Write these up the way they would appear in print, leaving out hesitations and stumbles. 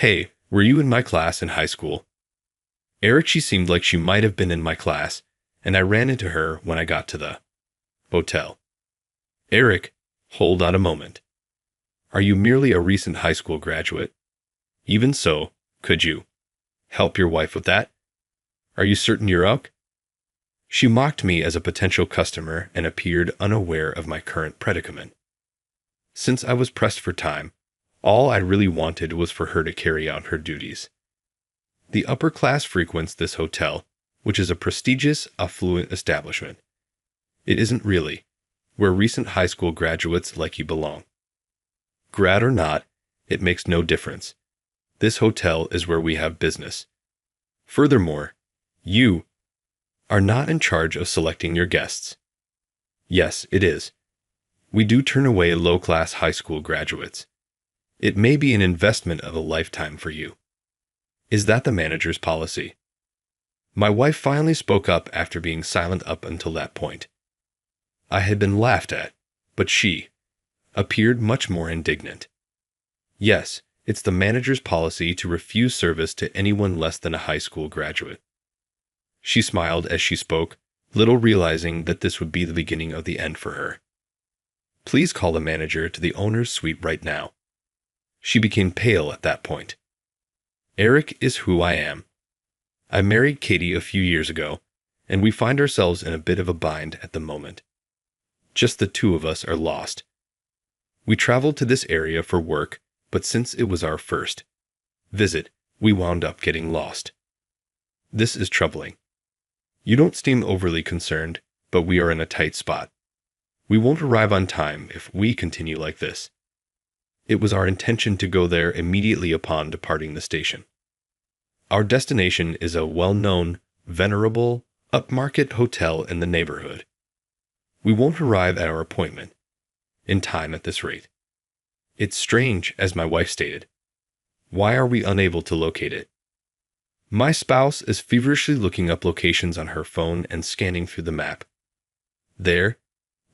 Hey, were you in my class in high school? Eric, she seemed like she might have been in my class, and I ran into her when I got to the hotel. Eric, hold on a moment. Are you merely a recent high school graduate? Even so, could you help your wife with that? Are you certain you're out? She mocked me as a potential customer and appeared unaware of my current predicament. Since I was pressed for time, all I really wanted was for her to carry out her duties. The upper class frequents this hotel, which is a prestigious, affluent establishment. It isn't really where recent high school graduates like you belong. Grad or not, it makes no difference. This hotel is where we have business. Furthermore, you are not in charge of selecting your guests. Yes, it is. We do turn away low-class high school graduates. It may be an investment of a lifetime for you. Is that the manager's policy? My wife finally spoke up after being silent up until that point. I had been laughed at, but she appeared much more indignant. Yes, it's the manager's policy to refuse service to anyone less than a high school graduate. She smiled as she spoke, little realizing that this would be the beginning of the end for her. Please call the manager to the owner's suite right now. She became pale at that point. Eric is who I am. I married Katie a few years ago, and we find ourselves in a bit of a bind at the moment. Just the two of us are lost. We traveled to this area for work, but since it was our first visit, we wound up getting lost. This is troubling. You don't seem overly concerned, but we are in a tight spot. We won't arrive on time if we continue like this. It was our intention to go there immediately upon departing the station. Our destination is a well-known, venerable, upmarket hotel in the neighborhood. We won't arrive at our appointment in time at this rate. It's strange, as my wife stated. Why are we unable to locate it? My spouse is feverishly looking up locations on her phone and scanning through the map. There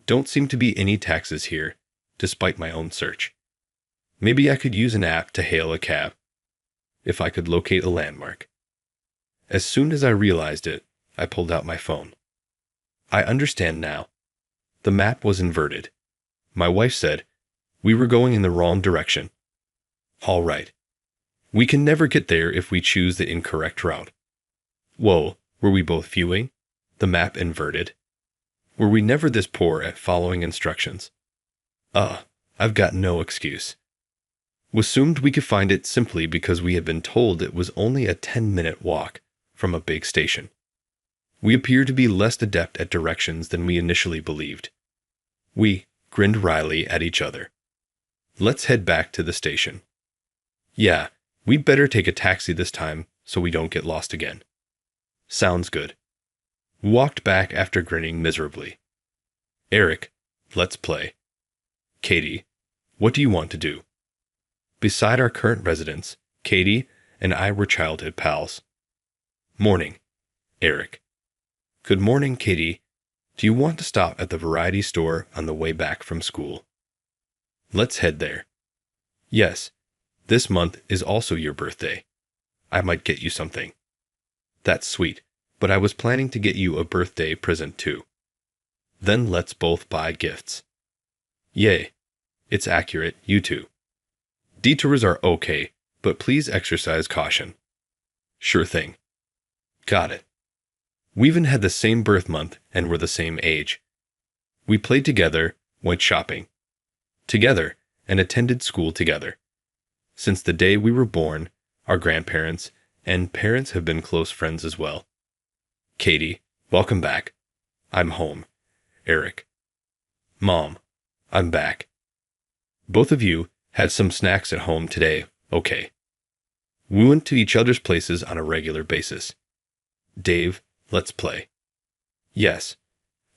don't seem to be any taxis here, despite my own search. Maybe I could use an app to hail a cab, if I could locate a landmark. As soon as I realized it, I pulled out my phone. I understand now. The map was inverted. My wife said, we were going in the wrong direction. All right. We can never get there if we choose the incorrect route. Whoa, were we both viewing the map inverted? Were we never this poor at following instructions? I've got no excuse. We assumed we could find it simply because we had been told it was only a 10-minute walk from a big station. We appear to be less adept at directions than we initially believed. We grinned wryly at each other. Let's head back to the station. Yeah, we'd better take a taxi this time so we don't get lost again. Sounds good. We walked back after grinning miserably. Eric, let's play. Katie, what do you want to do? Beside our current residence, Katie and I were childhood pals. Morning, Eric. Good morning, Katie. Do you want to stop at the variety store on the way back from school? Let's head there. Yes, this month is also your birthday. I might get you something. That's sweet, but I was planning to get you a birthday present too. Then let's both buy gifts. Yay, it's accurate, you two. Detours are okay, but please exercise caution. Sure thing. Got it. We even had the same birth month and were the same age. We played together, went shopping together, and attended school together. Since the day we were born, our grandparents and parents have been close friends as well. Katie, welcome back. I'm home. Eric. Mom, I'm back. Both of you had some snacks at home today, okay. We went to each other's places on a regular basis. Dave, let's play. Yes.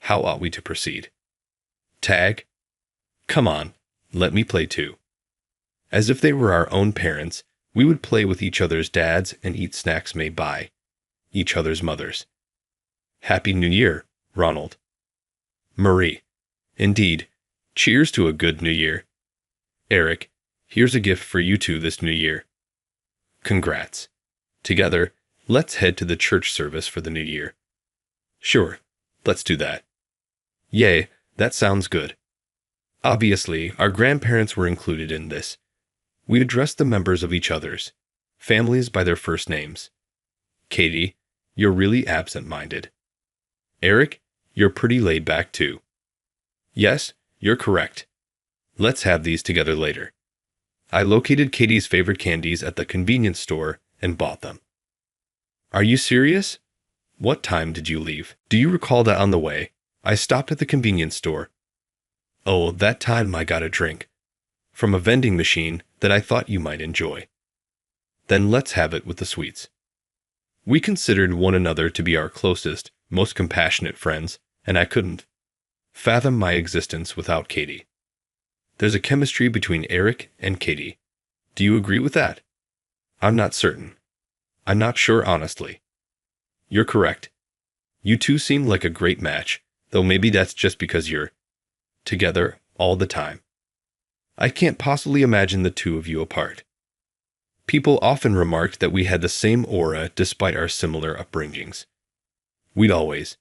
How ought we to proceed? Tag? Come on, let me play too. As if they were our own parents, we would play with each other's dads and eat snacks made by each other's mothers. Happy New Year, Ronald. Marie. Indeed. Cheers to a good New Year. Eric, here's a gift for you two this New Year. Congrats. Together, let's head to the church service for the new year. Sure, let's do that. Yay, that sounds good. Obviously, our grandparents were included in this. We addressed the members of each other's families by their first names. Katie, you're really absent-minded. Eric, you're pretty laid back too. Yes, you're correct. Let's have these together later. I located Katie's favorite candies at the convenience store and bought them. Are you serious? What time did you leave? Do you recall that on the way, I stopped at the convenience store? Oh, that time I got a drink from a vending machine that I thought you might enjoy. Then let's have it with the sweets. We considered one another to be our closest, most compassionate friends, and I couldn't fathom my existence without Katie. There's a chemistry between Eric and Katie. Do you agree with that? I'm not certain. I'm not sure, honestly. You're correct. You two seem like a great match, though maybe that's just because you're together all the time. I can't possibly imagine the two of you apart. People often remarked that we had the same aura despite our similar upbringings. We'd always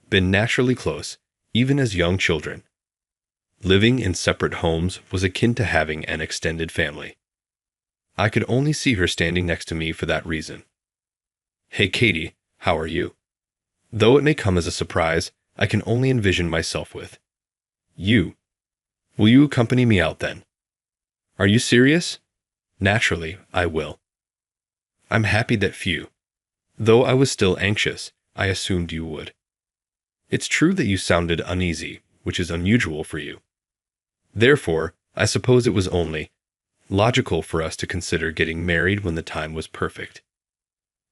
been naturally close, even as young children. Living in separate homes was akin to having an extended family. I could only see her standing next to me for that reason. Hey Katie, how are you? Though it may come as a surprise, I can only envision myself with you. Will you accompany me out then? Are you serious? Naturally, I will. I'm happy that few. Though I was still anxious, I assumed you would. It's true that you sounded uneasy, which is unusual for you. Therefore, I suppose it was only logical for us to consider getting married when the time was perfect.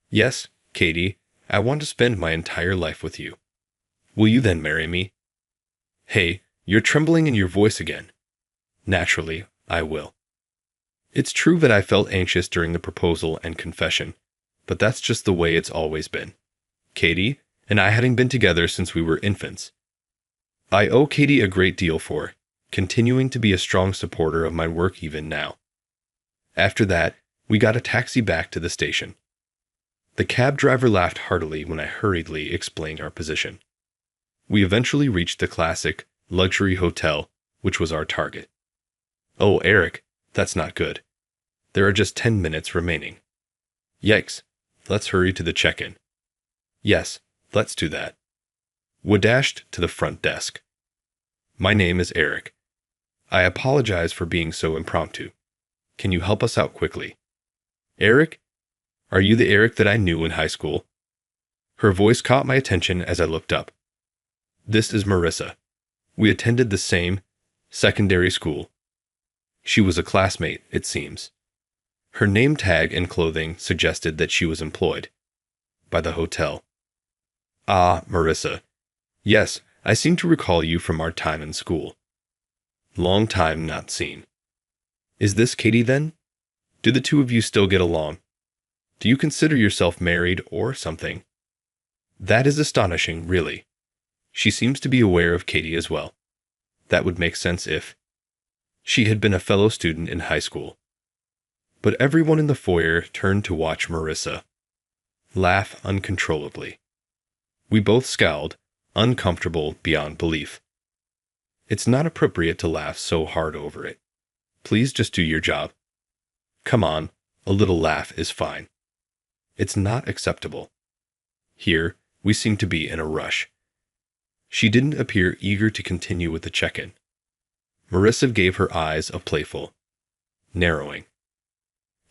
Yes, Katie, I want to spend my entire life with you. Will you then marry me? Hey, you're trembling in your voice again. Naturally, I will. It's true that I felt anxious during the proposal and confession, but that's just the way it's always been. Katie and I hadn't been together since we were infants. I owe Katie a great deal for continuing to be a strong supporter of my work even now. After that, we got a taxi back to the station. The cab driver laughed heartily when I hurriedly explained our position. We eventually reached the classic luxury hotel, which was our target. Oh, Eric, that's not good. There are just 10 minutes remaining. Yikes, let's hurry to the check-in. Yes, let's do that. We dashed to the front desk. My name is Eric. I apologize for being so impromptu. Can you help us out quickly? Eric? Are you the Eric that I knew in high school? Her voice caught my attention as I looked up. This is Marissa. We attended the same secondary school. She was a classmate, it seems. Her name tag and clothing suggested that she was employed by the hotel. Ah, Marissa. Yes, I seem to recall you from our time in school. Long time not seen. Is this Katie then? Do the two of you still get along? Do you consider yourself married or something? That is astonishing, really. She seems to be aware of Katie as well. That would make sense if she had been a fellow student in high school. But everyone in the foyer turned to watch Marissa laugh uncontrollably. We both scowled, uncomfortable beyond belief. It's not appropriate to laugh so hard over it. Please just do your job. Come on, a little laugh is fine. It's not acceptable. Here, we seem to be in a rush. She didn't appear eager to continue with the check-in. Marissa gave her eyes a playful narrowing.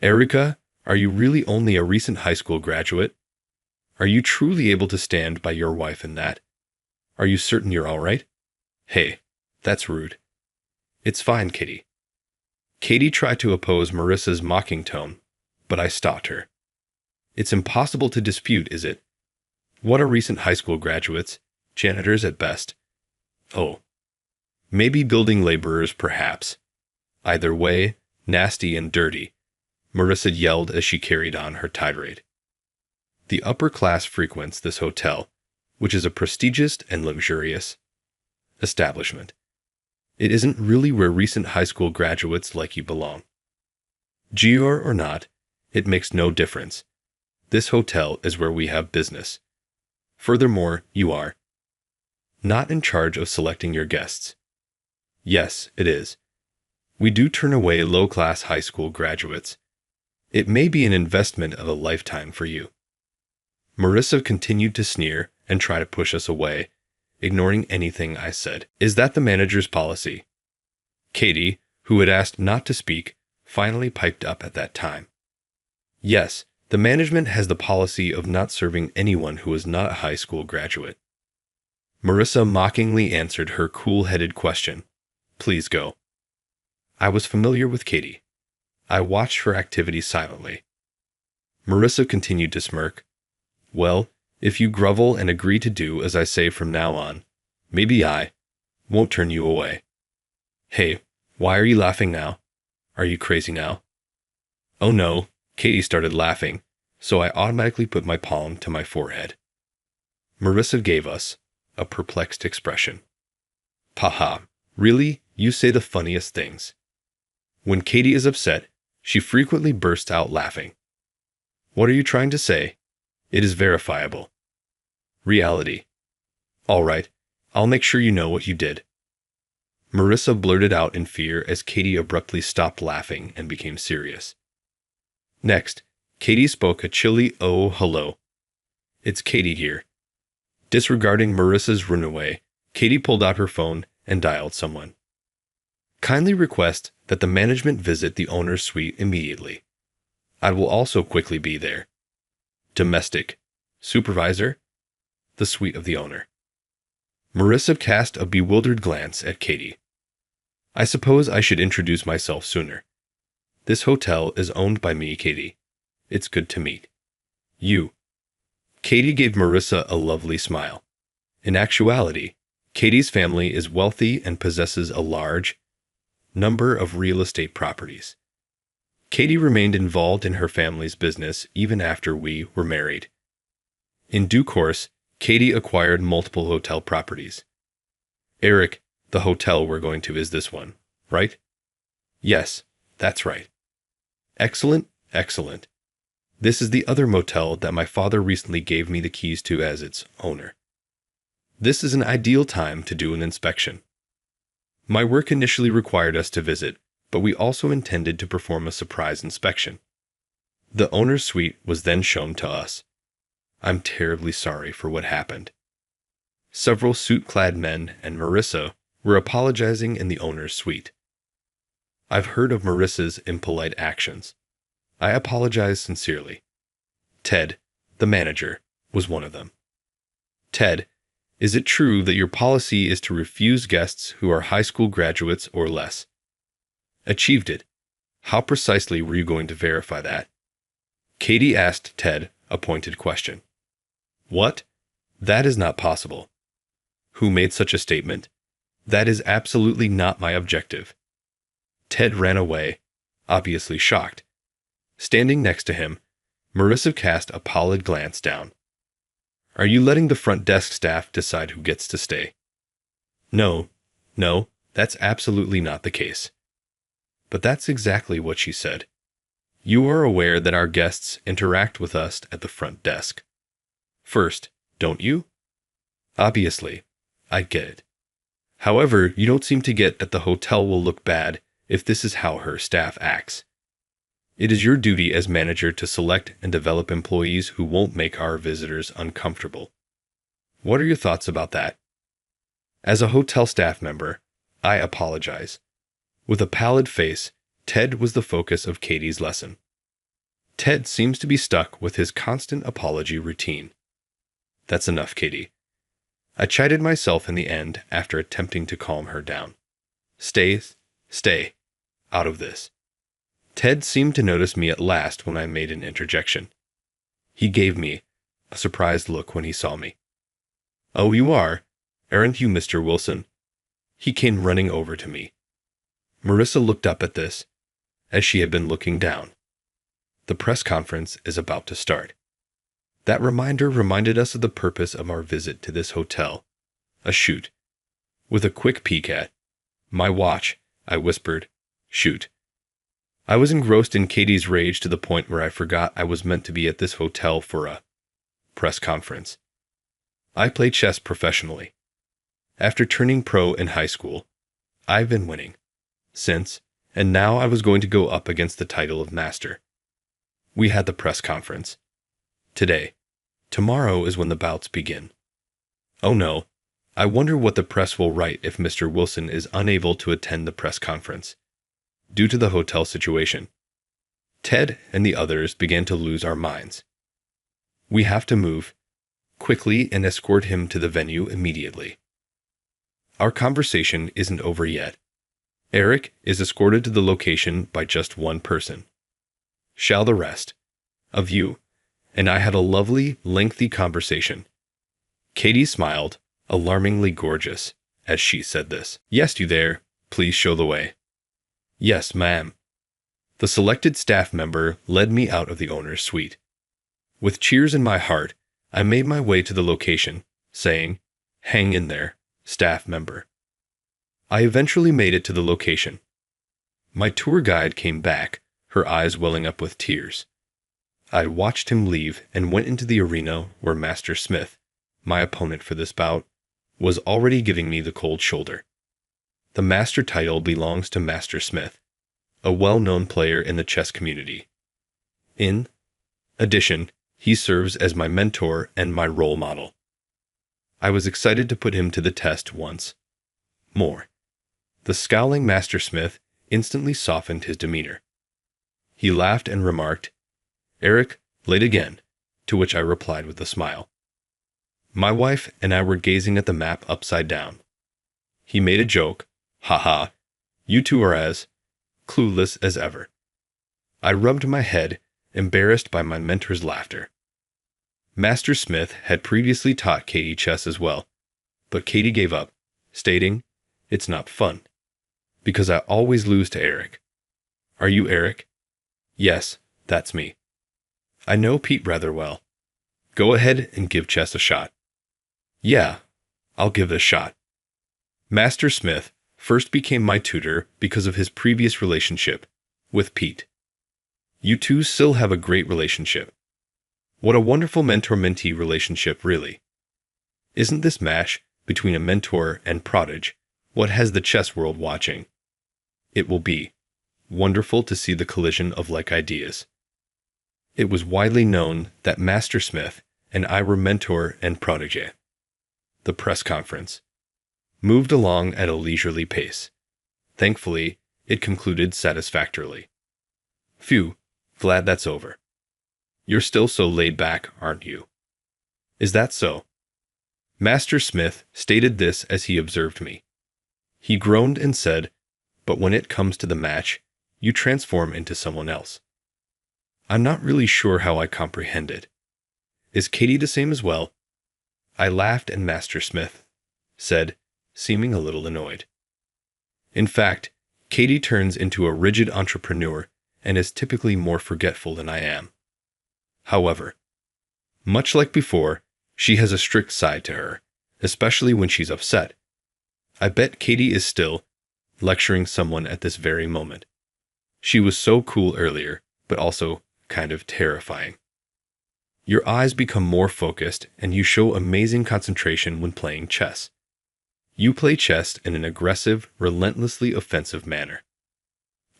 Erica, are you really only a recent high school graduate? Are you truly able to stand by your wife in that? Are you certain you're all right? Hey, that's rude. It's fine, Kitty. Katie tried to oppose Marissa's mocking tone, but I stopped her. It's impossible to dispute, is it? What are recent high school graduates? Janitors at best. Oh. Maybe building laborers, perhaps. Either way, nasty and dirty, Marissa yelled as she carried on her tirade. The upper class frequents this hotel, which is a prestigious and luxurious establishment. It isn't really where recent high school graduates like you belong. Gior or not, It makes no difference. This hotel is where we have business. Furthermore, you are not in charge of selecting your guests. Yes, it is. We do turn away low-class high school graduates. It may be an investment of a lifetime for you. Marissa continued to sneer and try to push us away, ignoring anything I said. Is that the manager's policy? Katie, who had asked not to speak, finally piped up at that time. Yes, the management has the policy of not serving anyone who is not a high school graduate. Marissa mockingly answered her cool-headed question. Please go. I was familiar with Katie. I watched her activity silently. Marissa continued to smirk. Well, if you grovel and agree to do as I say from now on, maybe I won't turn you away. Hey, why are you laughing now? Are you crazy now? Oh no, Katie started laughing, so I automatically put my palm to my forehead. Marissa gave us a perplexed expression. Haha, really? You say the funniest things. When Katie is upset, she frequently bursts out laughing. What are you trying to say? It is verifiable. Reality. All right, I'll make sure you know what you did. Marissa blurted out in fear as Katie abruptly stopped laughing and became serious. Next, Katie spoke a chilly "Oh, hello. It's Katie here." Disregarding Marissa's runaway, Katie pulled out her phone and dialed someone. Kindly request that the management visit the owner's suite immediately. I will also quickly be there. Domestic. Supervisor. The suite of the owner. Marissa cast a bewildered glance at Katie. I suppose I should introduce myself sooner. This hotel is owned by me, Katie. It's good to meet you. Katie gave Marissa a lovely smile. In actuality, Katie's family is wealthy and possesses a large number of real estate properties. Katie remained involved in her family's business even after we were married. In due course, Katie acquired multiple hotel properties. Eric, the hotel we're going to is this one, right? Yes, that's right. Excellent, excellent. This is the other motel that my father recently gave me the keys to as its owner. This is an ideal time to do an inspection. My work initially required us to visit, but we also intended to perform a surprise inspection. The owner's suite was then shown to us. I'm terribly sorry for what happened. Several suit-clad men and Marissa were apologizing in the owner's suite. I've heard of Marissa's impolite actions. I apologize sincerely. Ted, the manager, was one of them. Ted, is it true that your policy is to refuse guests who are high school graduates or less? Achieved it. How precisely were you going to verify that? Katie asked Ted a pointed question. What? That is not possible. Who made such a statement? That is absolutely not my objective. Ted ran away, obviously shocked. Standing next to him, Marissa cast a pallid glance down. Are you letting the front desk staff decide who gets to stay? No, that's absolutely not the case. But that's exactly what she said. You are aware that our guests interact with us at the front desk. First, don't you? Obviously, I get it. However, you don't seem to get that the hotel will look bad if this is how her staff acts. It is your duty as manager to select and develop employees who won't make our visitors uncomfortable. What are your thoughts about that? As a hotel staff member, I apologize. With a pallid face, Ted was the focus of Katie's lesson. Ted seems to be stuck with his constant apology routine. That's enough, Katie. I chided myself in the end after attempting to calm her down. Stay out of this. Ted seemed to notice me at last when I made an interjection. He gave me a surprised look when he saw me. Oh, you are? Aren't you Mr. Wilson? He came running over to me. Marissa looked up at this, as she had been looking down. The press conference is about to start. That reminder reminded us of the purpose of our visit to this hotel, a shoot. With a quick peek at my watch, I whispered, shoot. I was engrossed in Katie's rage to the point where I forgot I was meant to be at this hotel for a press conference. I play chess professionally. After turning pro in high school, I've been winning since, and now I was going to go up against the title of master. We had the press conference today. Tomorrow is when the bouts begin. Oh no, I wonder what the press will write if Mr. Wilson is unable to attend the press conference due to the hotel situation. Ted and the others began to lose our minds. We have to move quickly and escort him to the venue immediately. Our conversation isn't over yet. Eric is escorted to the location by just one person. Shall the rest of you and I had a lovely, lengthy conversation. Katie smiled, alarmingly gorgeous, as she said this. Yes, you there, please show the way. Yes, ma'am. The selected staff member led me out of the owner's suite. With cheers in my heart, I made my way to the location, saying, "Hang in there, staff member." I eventually made it to the location. My tour guide came back, her eyes welling up with tears. I watched him leave and went into the arena where Master Smith, my opponent for this bout, was already giving me the cold shoulder. The master title belongs to Master Smith, a well-known player in the chess community. In addition, he serves as my mentor and my role model. I was excited to put him to the test once more. The scowling Master Smith instantly softened his demeanor. He laughed and remarked, "Eric, late again," to which I replied with a smile. My wife and I were gazing at the map upside down. He made a joke, "Ha, you two are as clueless as ever." I rubbed my head, embarrassed by my mentor's laughter. Master Smith had previously taught Katie chess as well, but Katie gave up, stating, "It's not fun, because I always lose to Eric." "Are you Eric?" "Yes, that's me." "I know Pete rather well. Go ahead and give chess a shot." "Yeah, I'll give it a shot." Master Smith first became my tutor because of his previous relationship with Pete. You two still have a great relationship. What a wonderful mentor-mentee relationship, really. Isn't this match between a mentor and prodigy what has the chess world watching? It will be wonderful to see the collision of like ideas. It was widely known that Master Smith and I were mentor and protege. The press conference moved along at a leisurely pace. Thankfully, it concluded satisfactorily. Phew, glad that's over. You're still so laid back, aren't you? Is that so? Master Smith stated this as he observed me. He groaned and said, "But when it comes to the match, you transform into someone else." I'm not really sure how I comprehend it. Is Katie the same as well? I laughed and Master Smith said, seeming a little annoyed. In fact, Katie turns into a rigid entrepreneur and is typically more forgetful than I am. However, much like before, she has a strict side to her, especially when she's upset. I bet Katie is still lecturing someone at this very moment. She was so cool earlier, but also kind of terrifying. Your eyes become more focused and you show amazing concentration when playing chess. You play chess in an aggressive, relentlessly offensive manner.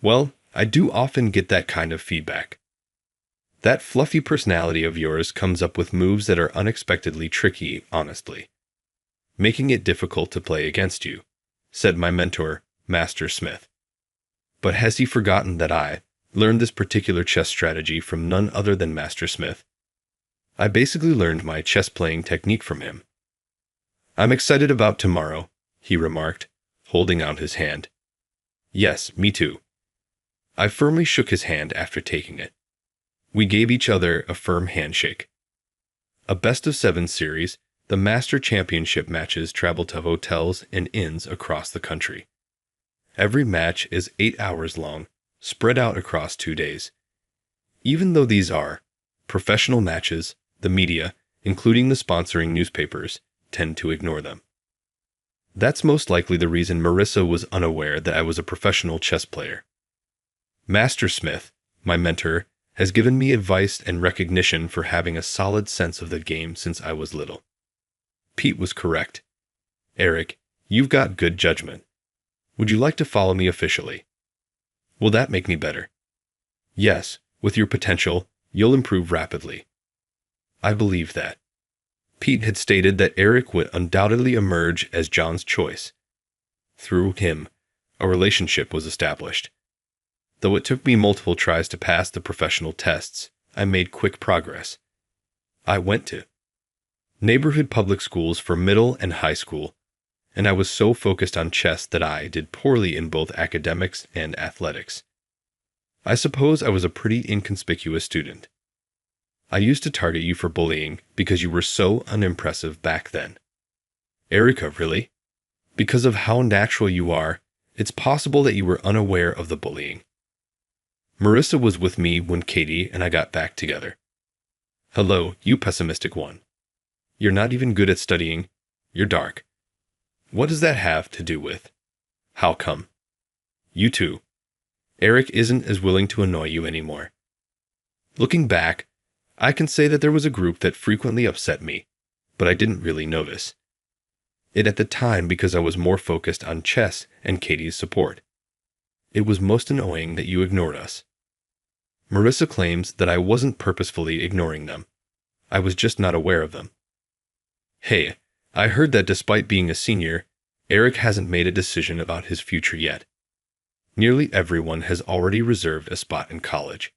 Well, I do often get that kind of feedback. That fluffy personality of yours comes up with moves that are unexpectedly tricky, honestly, making it difficult to play against you, said my mentor, Master Smith. But has he forgotten that I learned this particular chess strategy from none other than Master Smith? I basically learned my chess-playing technique from him. I'm excited about tomorrow, he remarked, holding out his hand. Yes, me too. I firmly shook his hand after taking it. We gave each other a firm handshake. A best-of-7 series, the Master Championship matches travel to hotels and inns across the country. Every match is 8 hours long, spread out across 2 days. Even though these are professional matches, the media, including the sponsoring newspapers, tend to ignore them. That's most likely the reason Marissa was unaware that I was a professional chess player. Master Smith, my mentor, has given me advice and recognition for having a solid sense of the game since I was little. Pete was correct. Eric, you've got good judgment. Would you like to follow me officially? Will that make me better? Yes, with your potential, you'll improve rapidly. I believe that. Pete had stated that Eric would undoubtedly emerge as John's choice. Through him, a relationship was established. Though it took me multiple tries to pass the professional tests, I made quick progress. I went to neighborhood public schools for middle and high school, and I was so focused on chess that I did poorly in both academics and athletics. I suppose I was a pretty inconspicuous student. I used to target you for bullying because you were so unimpressive back then. Erica, really? Because of how natural you are, it's possible that you were unaware of the bullying. Marissa was with me when Katie and I got back together. Hello, you pessimistic one. You're not even good at studying. You're dark. What does that have to do with? How come? You too. Eric isn't as willing to annoy you anymore. Looking back, I can say that there was a group that frequently upset me, but I didn't really notice it at the time because I was more focused on chess and Katie's support. It was most annoying that you ignored us. Marissa claims that I wasn't purposefully ignoring them. I was just not aware of them. Hey, I heard that despite being a senior, Eric hasn't made a decision about his future yet. Nearly everyone has already reserved a spot in college.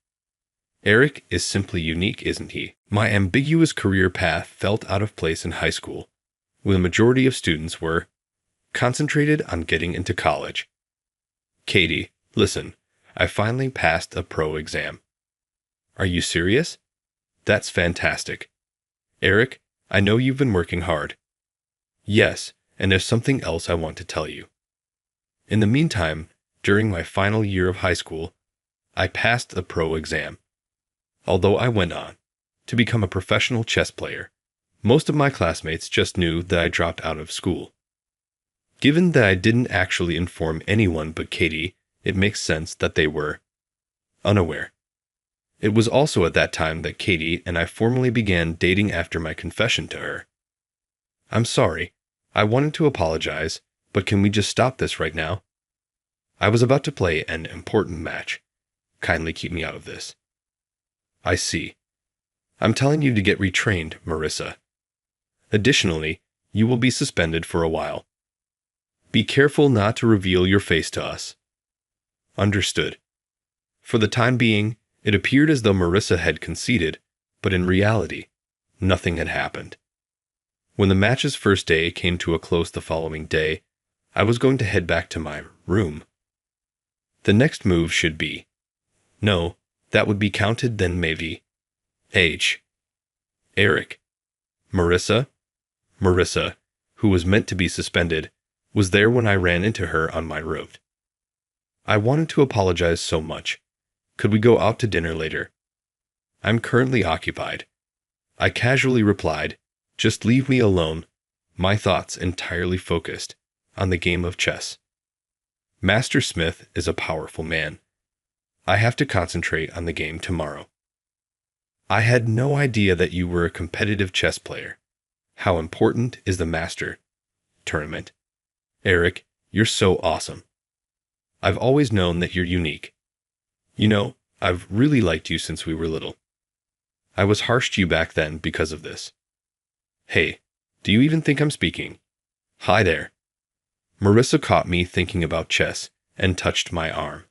Eric is simply unique, isn't he? My ambiguous career path felt out of place in high school, where the majority of students were concentrated on getting into college. Katie, listen, I finally passed a pro exam. Are you serious? That's fantastic. Eric, I know you've been working hard. Yes, and there's something else I want to tell you. In the meantime, during my final year of high school, I passed the pro exam. Although I went on to become a professional chess player, most of my classmates just knew that I dropped out of school. Given that I didn't actually inform anyone but Katie, it makes sense that they were unaware. It was also at that time that Katie and I formally began dating after my confession to her. I'm sorry. I wanted to apologize, but can we just stop this right now? I was about to play an important match. Kindly keep me out of this. I see. I'm telling you to get retrained, Marissa. Additionally, you will be suspended for a while. Be careful not to reveal your face to us. Understood. For the time being, it appeared as though Marissa had conceded, but in reality, nothing had happened. When the match's first day came to a close the following day, I was going to head back to my room. The next move should be, no, that would be counted then maybe. Eric. Marissa, who was meant to be suspended, was there when I ran into her on my road. I wanted to apologize so much. Could we go out to dinner later? I'm currently occupied. I casually replied, just leave me alone, my thoughts entirely focused on the game of chess. Master Smith is a powerful man. I have to concentrate on the game tomorrow. I had no idea that you were a competitive chess player. How important is the Master tournament? Eric, you're so awesome. I've always known that you're unique. You know, I've really liked you since we were little. I was harsh to you back then because of this. Hey, do you even think I'm speaking? Hi there. Marissa caught me thinking about chess and touched my arm.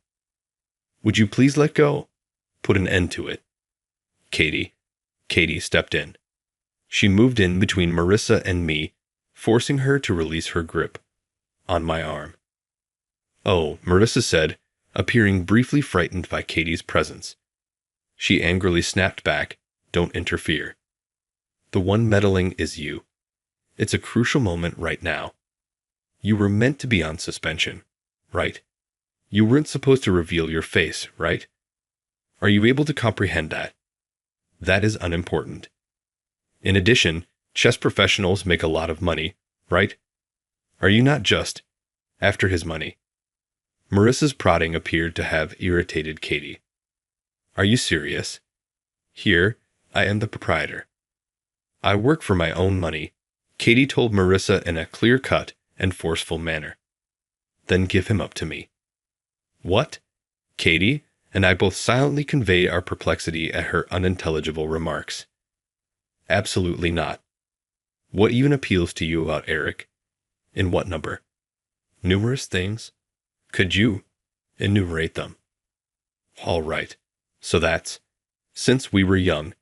Would you please let go? Put an end to it. Katie stepped in. She moved in between Marissa and me, forcing her to release her grip on my arm. Oh, Marissa said, appearing briefly frightened by Katie's presence. She angrily snapped back, don't interfere. The one meddling is you. It's a crucial moment right now. You were meant to be on suspension, right? You weren't supposed to reveal your face, right? Are you able to comprehend that? That is unimportant. In addition, chess professionals make a lot of money, right? Are you not just after his money? Marissa's prodding appeared to have irritated Katie. Are you serious? Here, I am the proprietor. I work for my own money, Katie told Marissa in a clear-cut and forceful manner. Then give him up to me. What? Katie and I both silently conveyed our perplexity at her unintelligible remarks. Absolutely not. What even appeals to you about Eric? In what number? Numerous things. Could you enumerate them? All right. So that's, since we were young,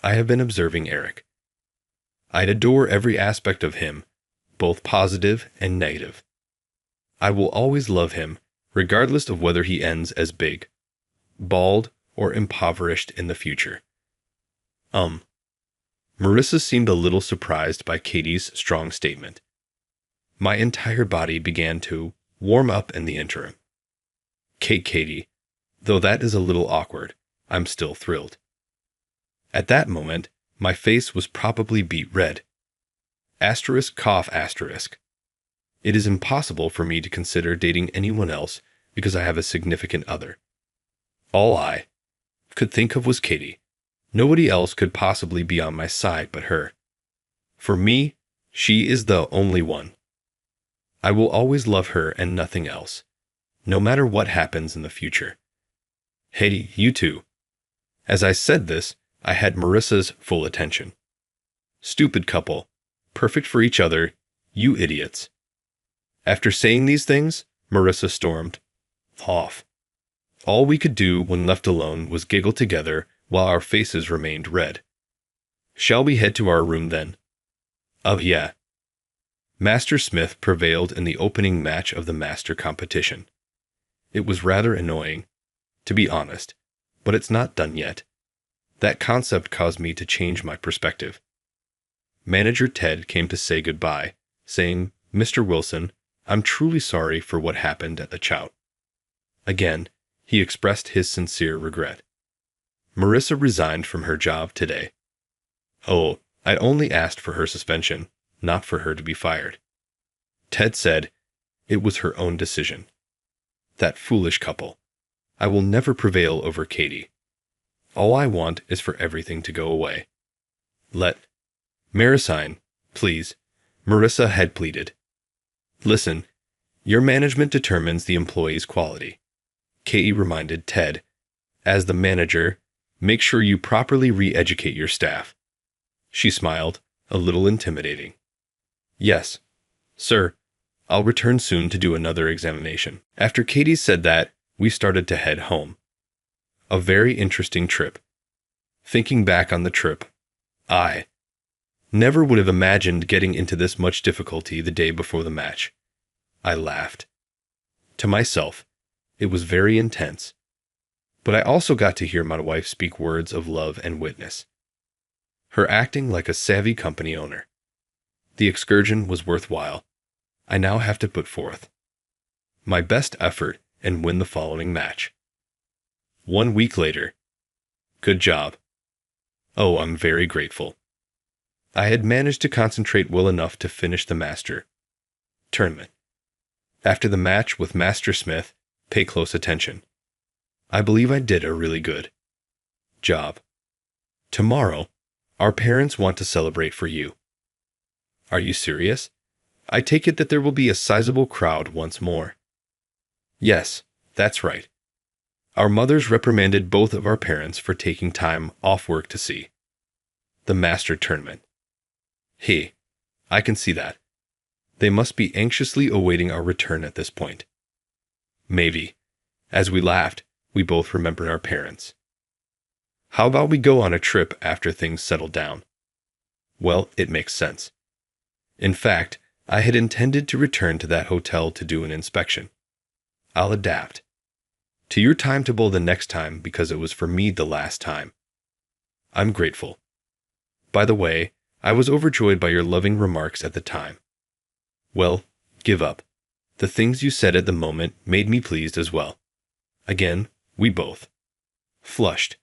I have been observing Eric. I'd adore every aspect of him, both positive and negative. I will always love him, regardless of whether he ends as big, bald, or impoverished in the future. Marissa seemed a little surprised by Katie's strong statement. My entire body began to warm up in the interim. Katie, though that is a little awkward, I'm still thrilled. At that moment, my face was probably beet red. Asterisk cough asterisk. It is impossible for me to consider dating anyone else because I have a significant other. All I could think of was Katie. Nobody else could possibly be on my side but her. For me, she is the only one. I will always love her and nothing else, no matter what happens in the future. Hey, you two. As I said this, I had Marissa's full attention. Stupid couple. Perfect for each other. You idiots. After saying these things, Marissa stormed off. All we could do when left alone was giggle together while our faces remained red. Shall we head to our room then? Oh yeah. Master Smith prevailed in the opening match of the master competition. It was rather annoying, to be honest, but it's not done yet. That concept caused me to change my perspective. Manager Ted came to say goodbye, saying, Mr. Wilson, I'm truly sorry for what happened at the chout. Again, he expressed his sincere regret. Marissa resigned from her job today. Oh, I only asked for her suspension, not for her to be fired. Ted said it was her own decision. That foolish couple. I will never prevail over Katie. All I want is for everything to go away. Let me resign, please, Marissa had pleaded. Listen, your management determines the employee's quality. Katie reminded Ted. As the manager, make sure you properly re-educate your staff. She smiled, a little intimidating. Yes, sir. I'll return soon to do another examination. After Katie said that, we started to head home. A very interesting trip. Thinking back on the trip, I never would have imagined getting into this much difficulty the day before the match. I laughed. To myself, it was very intense. But I also got to hear my wife speak words of love and witness. Her acting like a savvy company owner. The excursion was worthwhile. I now have to put forth my best effort and win the following match. 1 week later. Good job. Oh, I'm very grateful. I had managed to concentrate well enough to finish the master tournament. After the match with Master Smith, pay close attention. I believe I did a really good job. Tomorrow, our parents want to celebrate for you. Are you serious? I take it that there will be a sizable crowd once more. Yes, that's right. Our mothers reprimanded both of our parents for taking time off work to see the master tournament. Hey, I can see that. They must be anxiously awaiting our return at this point. Maybe. As we laughed, we both remembered our parents. How about we go on a trip after things settle down? Well, it makes sense. In fact, I had intended to return to that hotel to do an inspection. I'll adapt. To your timetable the next time because it was for me the last time. I'm grateful. By the way, I was overjoyed by your loving remarks at the time. Well, give up. The things you said at the moment made me pleased as well. Again, we both flushed.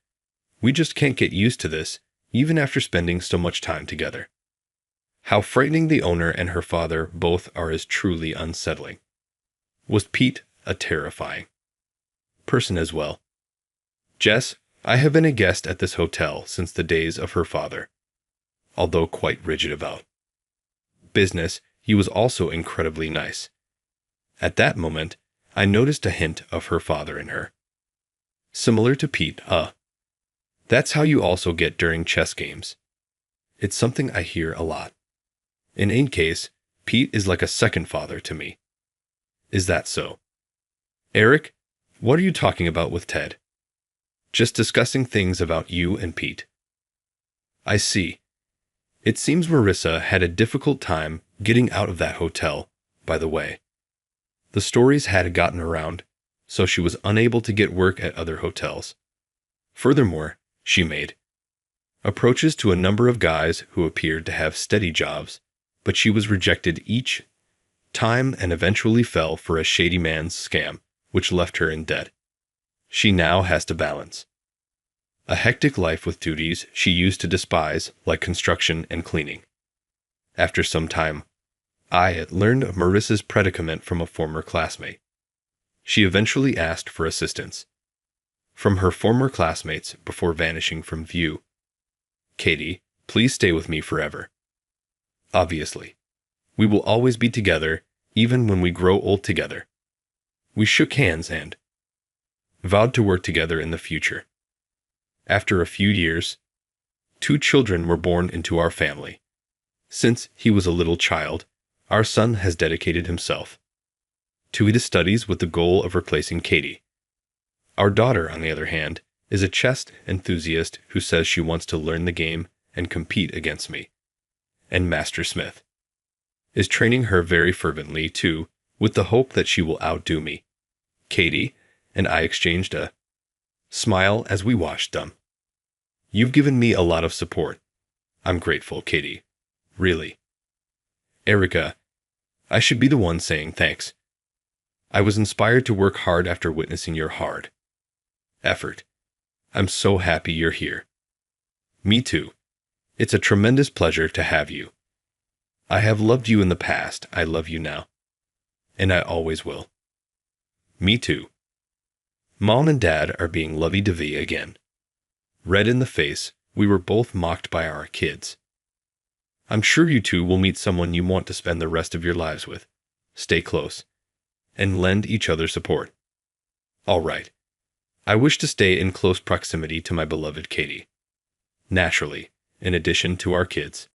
We just can't get used to this, even after spending so much time together. How frightening the owner and her father both are is truly unsettling. Was Pete a terrifying person as well. Jess, I have been a guest at this hotel since the days of her father. Although quite rigid about business, he was also incredibly nice. At that moment, I noticed a hint of her father in her. Similar to Pete, that's how you also get during chess games. It's something I hear a lot. In any case, Pete is like a second father to me. Is that so? Eric, what are you talking about with Ted? Just discussing things about you and Pete. I see. It seems Marissa had a difficult time getting out of that hotel, by the way. The stories had gotten around, so she was unable to get work at other hotels. Furthermore, she made approaches to a number of guys who appeared to have steady jobs, but she was rejected each time and eventually fell for a shady man's scam, which left her in debt. She now has to balance a hectic life with duties she used to despise, like construction and cleaning. After some time, I had learned of Marissa's predicament from a former classmate. She eventually asked for assistance from her former classmates before vanishing from view. Katie, please stay with me forever. Obviously, we will always be together, even when we grow old together. We shook hands and vowed to work together in the future. After a few years, 2 children were born into our family. Since he was a little child, our son has dedicated himself to his studies with the goal of replacing Katie. Our daughter, on the other hand, is a chess enthusiast who says she wants to learn the game and compete against me. And Master Smith is training her very fervently, too, with the hope that she will outdo me. Katie and I exchanged a smile as we watched them. You've given me a lot of support. I'm grateful, Katie. Really. Erica, I should be the one saying thanks. I was inspired to work hard after witnessing your hard effort. I'm so happy you're here. Me too. It's a tremendous pleasure to have you. I have loved you in the past. I love you now. And I always will. Me too. Mom and Dad are being lovey-dovey again. Red in the face, we were both mocked by our kids. I'm sure you two will meet someone you want to spend the rest of your lives with. Stay close. And lend each other support. All right. I wish to stay in close proximity to my beloved Katie. Naturally, in addition to our kids.